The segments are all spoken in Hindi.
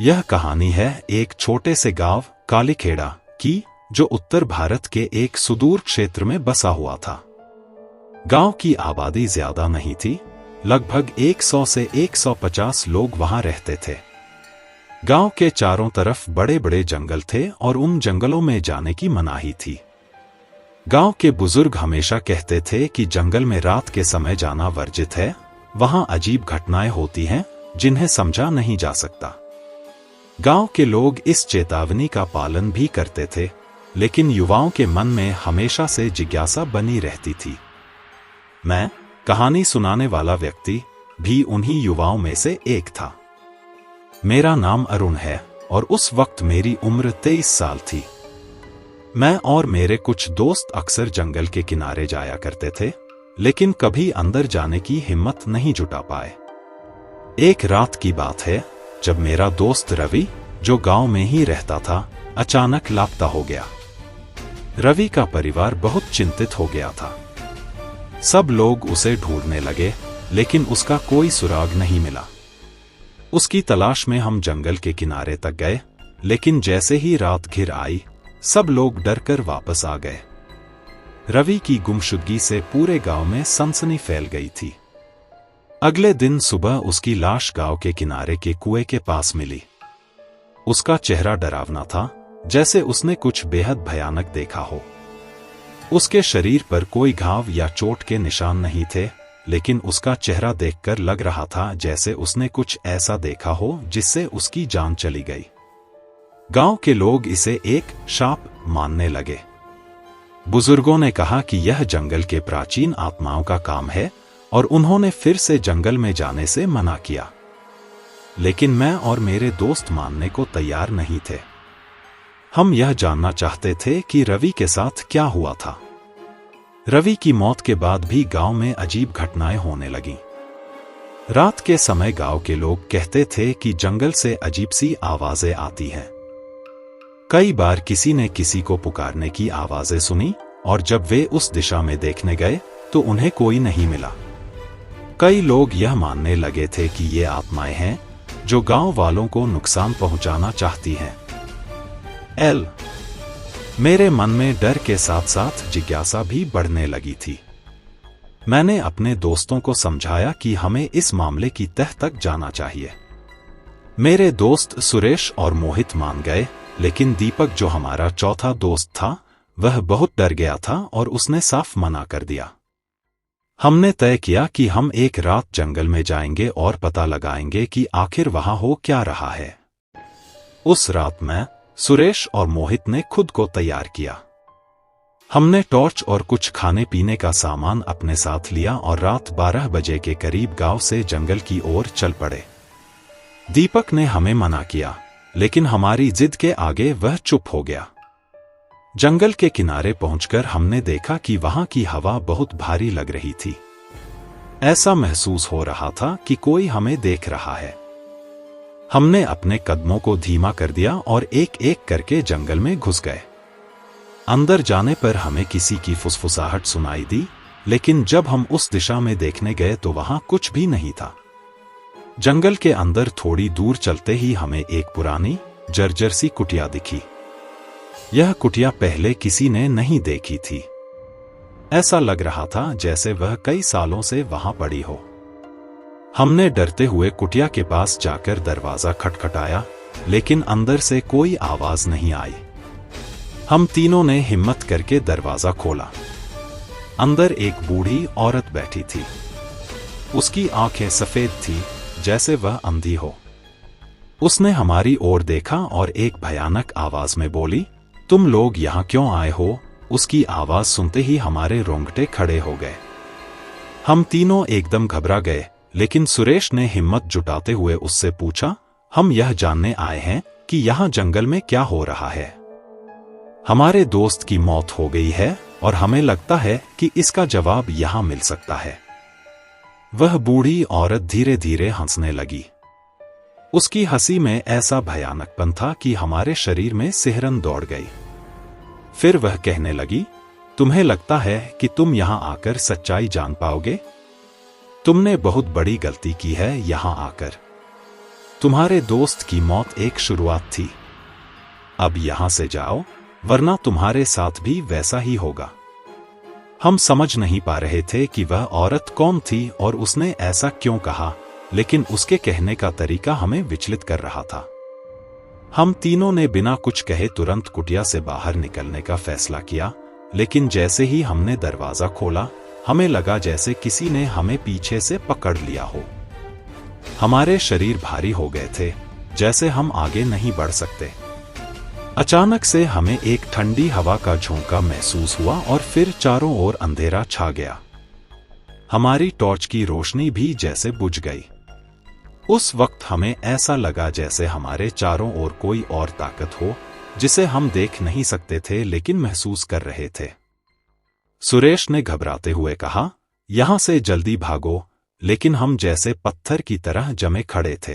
यह कहानी है एक छोटे से गांव कालीखेड़ा की, जो उत्तर भारत के एक सुदूर क्षेत्र में बसा हुआ था। गांव की आबादी ज्यादा नहीं थी, लगभग 100 से 150 लोग वहां रहते थे। गांव के चारों तरफ बड़े बड़े जंगल थे और उन जंगलों में जाने की मनाही थी। गांव के बुजुर्ग हमेशा कहते थे कि जंगल में रात के समय जाना वर्जित है, वहां अजीब घटनाएं होती हैं जिन्हें समझा नहीं जा सकता। गांव के लोग इस चेतावनी का पालन भी करते थे, लेकिन युवाओं के मन में हमेशा से जिज्ञासा बनी रहती थी। मैं, कहानी सुनाने वाला व्यक्ति, भी उन्हीं युवाओं में से एक था। मेरा नाम अरुण है और उस वक्त मेरी उम्र 23 साल थी। मैं और मेरे कुछ दोस्त अक्सर जंगल के किनारे जाया करते थे, लेकिन कभी अंदर जाने की हिम्मत नहीं जुटा पाए। एक रात की बात है जब मेरा दोस्त रवि, जो गांव में ही रहता था, अचानक लापता हो गया। रवि का परिवार बहुत चिंतित हो गया था। सब लोग उसे ढूंढने लगे, लेकिन उसका कोई सुराग नहीं मिला। उसकी तलाश में हम जंगल के किनारे तक गए, लेकिन जैसे ही रात घिर आई, सब लोग डरकर वापस आ गए। रवि की गुमशुदगी से पूरे गांव में सनसनी फैल गई थी। अगले दिन सुबह उसकी लाश गांव के किनारे के कुएं के पास मिली। उसका चेहरा डरावना था, जैसे उसने कुछ बेहद भयानक देखा हो। उसके शरीर पर कोई घाव या चोट के निशान नहीं थे, लेकिन उसका चेहरा देखकर लग रहा था जैसे उसने कुछ ऐसा देखा हो जिससे उसकी जान चली गई। गांव के लोग इसे एक शाप मानने लगे। बुजुर्गों ने कहा कि यह जंगल के प्राचीन आत्माओं का काम है और उन्होंने फिर से जंगल में जाने से मना किया। लेकिन मैं और मेरे दोस्त मानने को तैयार नहीं थे। हम यह जानना चाहते थे कि रवि के साथ क्या हुआ था। रवि की मौत के बाद भी गांव में अजीब घटनाएं होने लगीं। रात के समय गांव के लोग कहते थे कि जंगल से अजीब सी आवाजें आती हैं। कई बार किसी ने किसी को पुकारने की आवाजें सुनी, और जब वे उस दिशा में देखने गए तो उन्हें कोई नहीं मिला। कई लोग यह मानने लगे थे कि ये आत्माएं हैं जो गांव वालों को नुकसान पहुंचाना चाहती हैं। मेरे मन में डर के साथ साथ जिज्ञासा भी बढ़ने लगी थी। मैंने अपने दोस्तों को समझाया कि हमें इस मामले की तह तक जाना चाहिए। मेरे दोस्त सुरेश और मोहित मान गए, लेकिन दीपक, जो हमारा चौथा दोस्त था, वह बहुत डर गया था और उसने साफ मना कर दिया। हमने तय किया कि हम एक रात जंगल में जाएंगे और पता लगाएंगे कि आखिर वहां हो क्या रहा है। उस रात मैं, सुरेश और मोहित ने खुद को तैयार किया। हमने टॉर्च और कुछ खाने पीने का सामान अपने साथ लिया और रात 12 बजे के करीब गांव से जंगल की ओर चल पड़े। दीपक ने हमें मना किया, लेकिन हमारी जिद के आगे वह चुप हो गया। जंगल के किनारे पहुंचकर हमने देखा कि वहां की हवा बहुत भारी लग रही थी। ऐसा महसूस हो रहा था कि कोई हमें देख रहा है। हमने अपने कदमों को धीमा कर दिया और एक एक करके जंगल में घुस गए। अंदर जाने पर हमें किसी की फुसफुसाहट सुनाई दी, लेकिन जब हम उस दिशा में देखने गए तो वहां कुछ भी नहीं था। जंगल के अंदर थोड़ी दूर चलते ही हमें एक पुरानी जर्जर सी कुटिया दिखी। यह कुटिया पहले किसी ने नहीं देखी थी। ऐसा लग रहा था जैसे वह कई सालों से वहां पड़ी हो। हमने डरते हुए कुटिया के पास जाकर दरवाजा खटखटाया, लेकिन अंदर से कोई आवाज नहीं आई। हम तीनों ने हिम्मत करके दरवाजा खोला। अंदर एक बूढ़ी औरत बैठी थी। उसकी आंखें सफेद थी, जैसे वह अंधी हो। उसने हमारी ओर देखा और एक भयानक आवाज में बोली, तुम लोग यहाँ क्यों आए हो? उसकी आवाज सुनते ही हमारे रोंगटे खड़े हो गए। हम तीनों एकदम घबरा गए, लेकिन सुरेश ने हिम्मत जुटाते हुए उससे पूछा, हम यह जानने आए हैं कि यहाँ जंगल में क्या हो रहा है। हमारे दोस्त की मौत हो गई है और हमें लगता है कि इसका जवाब यहाँ मिल सकता है। वह बूढ़ी औरत धीरे धीरे हंसने लगी। उसकी हंसी में ऐसा भयानकपन था कि हमारे शरीर में सिहरन दौड़ गई। फिर वह कहने लगी, तुम्हें लगता है कि तुम यहां आकर सच्चाई जान पाओगे? तुमने बहुत बड़ी गलती की है यहां आकर। तुम्हारे दोस्त की मौत एक शुरुआत थी। अब यहां से जाओ, वरना तुम्हारे साथ भी वैसा ही होगा। हम समझ नहीं पा रहे थे कि वह औरत कौन थी और उसने ऐसा क्यों कहा, लेकिन उसके कहने का तरीका हमें विचलित कर रहा था। हम तीनों ने बिना कुछ कहे तुरंत कुटिया से बाहर निकलने का फैसला किया, लेकिन जैसे ही हमने दरवाजा खोला, हमें लगा जैसे किसी ने हमें पीछे से पकड़ लिया हो। हमारे शरीर भारी हो गए थे, जैसे हम आगे नहीं बढ़ सकते। अचानक से हमें एक ठंडी हवा का झोंका महसूस हुआ और फिर चारों ओर अंधेरा छा गया। हमारी टॉर्च की रोशनी भी जैसे बुझ गई। उस वक्त हमें ऐसा लगा जैसे हमारे चारों ओर कोई और ताकत हो, जिसे हम देख नहीं सकते थे लेकिन महसूस कर रहे थे। सुरेश ने घबराते हुए कहा, यहां से जल्दी भागो, लेकिन हम जैसे पत्थर की तरह जमे खड़े थे।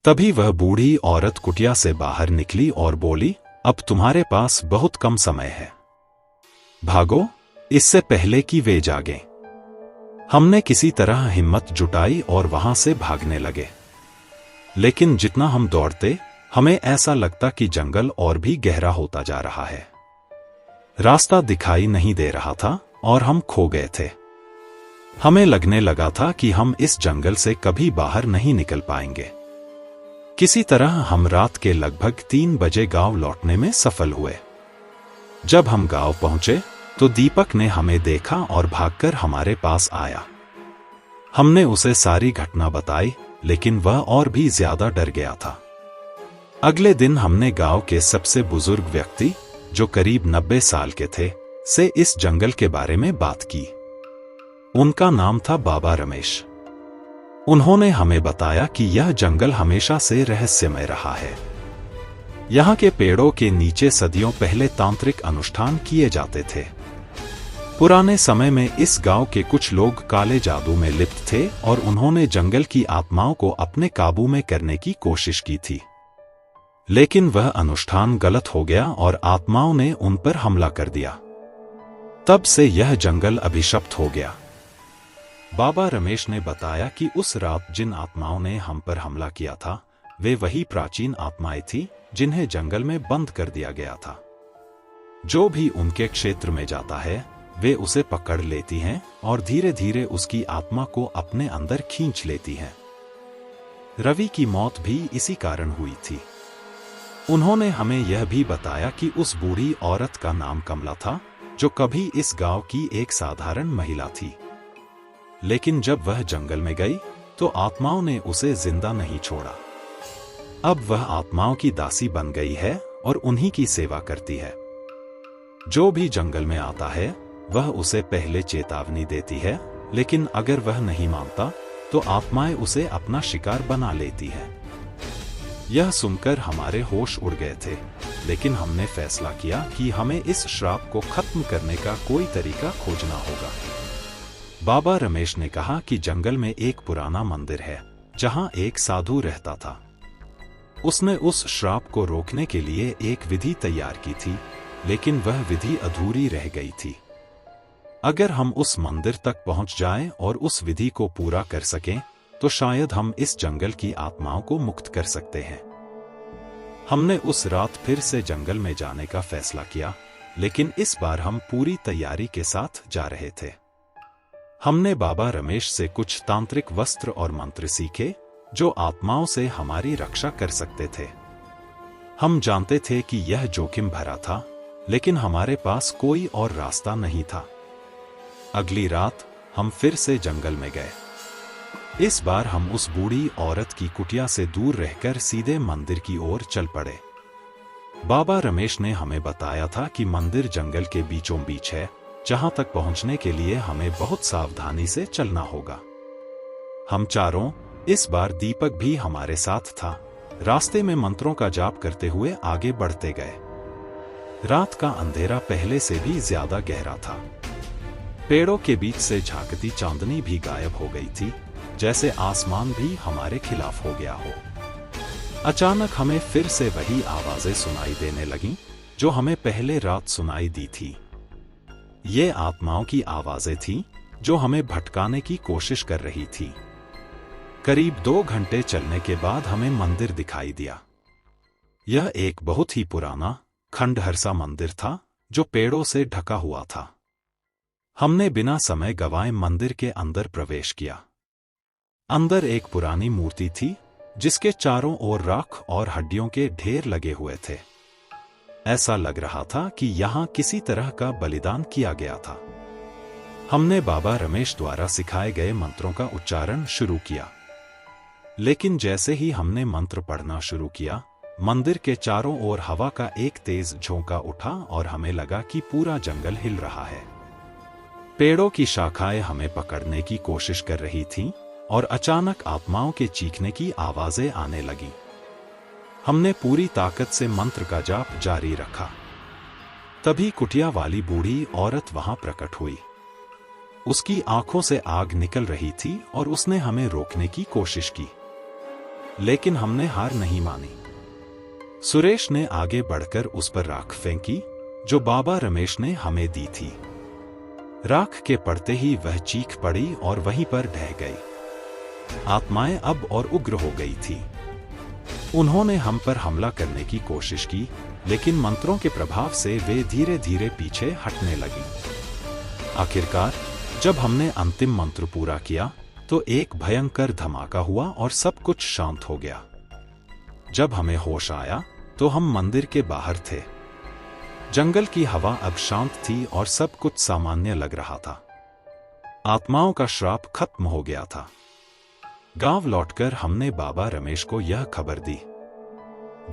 तभी वह बूढ़ी औरत कुटिया से बाहर निकली और बोली, अब तुम्हारे पास बहुत कम समय है। भागो, इससे पहले कि वे जागें। हमने किसी तरह हिम्मत जुटाई और वहां से भागने लगे। लेकिन जितना हम दौड़ते, हमें ऐसा लगता कि जंगल और भी गहरा होता जा रहा है। रास्ता दिखाई नहीं दे रहा था और हम खो गए थे। हमें लगने लगा था कि हम इस जंगल से कभी बाहर नहीं निकल पाएंगे। किसी तरह हम रात के लगभग 3 बजे गांव लौटने में सफल हुए। जब हम गांव पहुंचे तो दीपक ने हमें देखा और भागकर हमारे पास आया। हमने उसे सारी घटना बताई, लेकिन वह और भी ज्यादा डर गया था। अगले दिन हमने गांव के सबसे बुजुर्ग व्यक्ति, जो करीब 90 साल के थे, से इस जंगल के बारे में बात की। उनका नाम था बाबा रमेश। उन्होंने हमें बताया कि यह जंगल हमेशा से रहस्यमय रहा है। यहाँ के पेड़ों के नीचे सदियों पहले तांत्रिक अनुष्ठान किए जाते थे। पुराने समय में इस गांव के कुछ लोग काले जादू में लिप्त थे और उन्होंने जंगल की आत्माओं को अपने काबू में करने की कोशिश की थी। लेकिन वह अनुष्ठान गलत हो गया और आत्माओं ने उन पर हमला कर दिया। तब से यह जंगल अभिशप्त हो गया। बाबा रमेश ने बताया कि उस रात जिन आत्माओं ने हम पर हमला किया था, वे वही प्राचीन आत्माएं थीं जिन्हें जंगल में बंद कर दिया गया था। जो भी उनके क्षेत्र में जाता है, वे उसे पकड़ लेती हैं और धीरे धीरे उसकी आत्मा को अपने अंदर खींच लेती हैं। रवि की मौत भी इसी कारण हुई थी। उन्होंने हमें यह भी बताया कि उस बूढ़ी औरत का नाम कमला था, जो कभी इस गांव की एक साधारण महिला थी। लेकिन जब वह जंगल में गई तो आत्माओं ने उसे जिंदा नहीं छोड़ा। अब वह आत्माओं की दासी बन गई है और उन्हीं की सेवा करती है। जो भी जंगल में आता है, वह उसे पहले चेतावनी देती है, लेकिन अगर वह नहीं मानता तो आत्माएं उसे अपना शिकार बना लेती हैं। यह सुनकर हमारे होश उड़ गए थे, लेकिन हमने फैसला किया कि हमें इस श्राप को खत्म करने का कोई तरीका खोजना होगा। बाबा रमेश ने कहा कि जंगल में एक पुराना मंदिर है, जहां एक साधु रहता था। उसने उस श्राप को रोकने के लिए एक विधि तैयार की थी, लेकिन वह विधि अधूरी रह गई थी। अगर हम उस मंदिर तक पहुंच जाएं और उस विधि को पूरा कर सकें, तो शायद हम इस जंगल की आत्माओं को मुक्त कर सकते हैं। हमने उस रात फिर से जंगल में जाने का फैसला किया, लेकिन इस बार हम पूरी तैयारी के साथ जा रहे थे। हमने बाबा रमेश से कुछ तांत्रिक वस्त्र और मंत्र सीखे, जो आत्माओं से हमारी रक्षा कर सकते थे। हम जानते थे कि यह जोखिम भरा था, लेकिन हमारे पास कोई और रास्ता नहीं था। अगली रात हम फिर से जंगल में गए। इस बार हम उस बूढ़ी औरत की कुटिया से दूर रहकर सीधे मंदिर की ओर चल पड़े। बाबा रमेश ने हमें बताया था कि मंदिर जंगल के बीचों बीच है, जहां तक पहुंचने के लिए हमें बहुत सावधानी से चलना होगा। हम चारों, इस बार दीपक भी हमारे साथ था, रास्ते में मंत्रों का जाप करते हुए आगे बढ़ते गए। रात का अंधेरा पहले से भी ज्यादा गहरा था। पेड़ों के बीच से झांकती चांदनी भी गायब हो गई थी, जैसे आसमान भी हमारे खिलाफ हो गया हो। अचानक हमें फिर से वही आवाजें सुनाई देने लगीं, जो हमें पहले रात सुनाई दी थी। ये आत्माओं की आवाजें थीं, जो हमें भटकाने की कोशिश कर रही थी। करीब 2 घंटे चलने के बाद हमें मंदिर दिखाई दिया। यह एक बहुत ही पुराना खंडहर सा मंदिर था जो पेड़ों से ढका हुआ था। हमने बिना समय गंवाए मंदिर के अंदर प्रवेश किया। अंदर एक पुरानी मूर्ति थी जिसके चारों ओर राख और हड्डियों के ढेर लगे हुए थे। ऐसा लग रहा था कि यहां किसी तरह का बलिदान किया गया था। हमने बाबा रमेश द्वारा सिखाए गए मंत्रों का उच्चारण शुरू किया, लेकिन जैसे ही हमने मंत्र पढ़ना शुरू किया, मंदिर के चारों ओर हवा का एक तेज झोंका उठा और हमें लगा कि पूरा जंगल हिल रहा है। पेड़ों की शाखाएं हमें पकड़ने की कोशिश कर रही थीं और अचानक आत्माओं के चीखने की आवाजें आने लगीं। हमने पूरी ताकत से मंत्र का जाप जारी रखा। तभी कुटिया वाली बूढ़ी औरत वहां प्रकट हुई। उसकी आंखों से आग निकल रही थी और उसने हमें रोकने की कोशिश की, लेकिन हमने हार नहीं मानी। सुरेश ने आगे बढ़कर उस पर राख फेंकी जो बाबा रमेश ने हमें दी थी। राख के पड़ते ही वह चीख पड़ी और वहीं पर ढह गई। आत्माएं अब और उग्र हो गई थी। उन्होंने हम पर हमला करने की कोशिश की, लेकिन मंत्रों के प्रभाव से वे धीरे धीरे पीछे हटने लगी। आखिरकार जब हमने अंतिम मंत्र पूरा किया तो एक भयंकर धमाका हुआ और सब कुछ शांत हो गया। जब हमें होश आया तो हम मंदिर के बाहर थे। जंगल की हवा अब शांत थी और सब कुछ सामान्य लग रहा था। आत्माओं का श्राप खत्म हो गया था। गांव लौटकर हमने बाबा रमेश को यह खबर दी।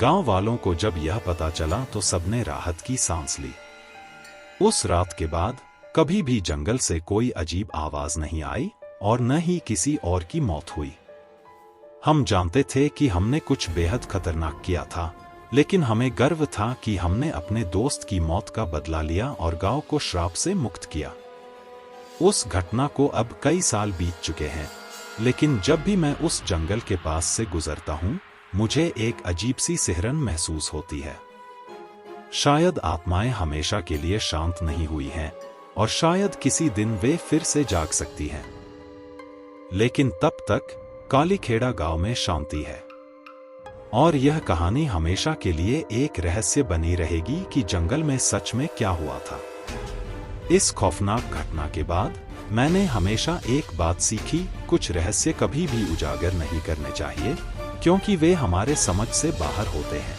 गांव वालों को जब यह पता चला तो सबने राहत की सांस ली। उस रात के बाद कभी भी जंगल से कोई अजीब आवाज नहीं आई और न ही किसी और की मौत हुई। हम जानते थे कि हमने कुछ बेहद खतरनाक किया था, लेकिन हमें गर्व था कि हमने अपने दोस्त की मौत का बदला लिया और गांव को श्राप से मुक्त किया। उस घटना को अब कई साल बीत चुके हैं, लेकिन जब भी मैं उस जंगल के पास से गुजरता हूं, मुझे एक अजीब सी सिहरन महसूस होती है। शायद आत्माएं हमेशा के लिए शांत नहीं हुई हैं और शायद किसी दिन वे फिर से जाग सकती हैं। लेकिन तब तक कालीखेड़ा गांव में शांति है और यह कहानी हमेशा के लिए एक रहस्य बनी रहेगी कि जंगल में सच में क्या हुआ था। इस खौफनाक घटना के बाद मैंने हमेशा एक बात सीखी, कुछ रहस्य कभी भी उजागर नहीं करने चाहिए, क्योंकि वे हमारे समझ से बाहर होते हैं।